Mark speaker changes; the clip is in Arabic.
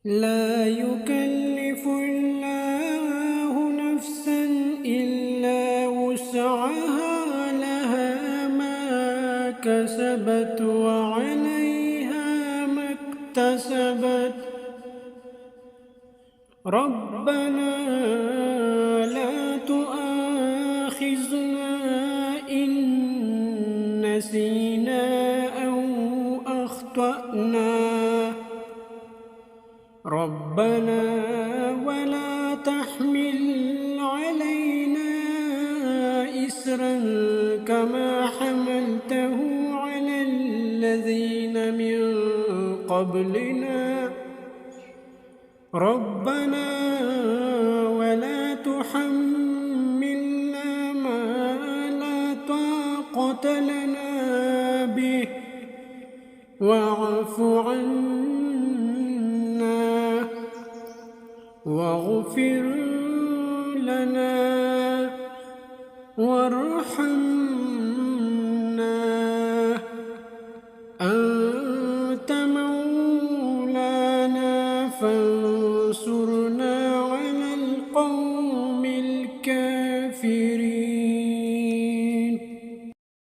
Speaker 1: لا يكلف الله نفسا إلا وسعها لها ما كسبت وعليها ما اكتسبت ربنا لا تؤاخذنا إن نسينا أو أخطأنا ربنا ولا تحمل علينا إسرا كما حملته على الذين من قبلنا ربنا ولا تحملنا ما لا طاقة لنا به واعف عنا واغفر لنا وارحمنا أنت مولانا فانصرنا على القوم الكافرين.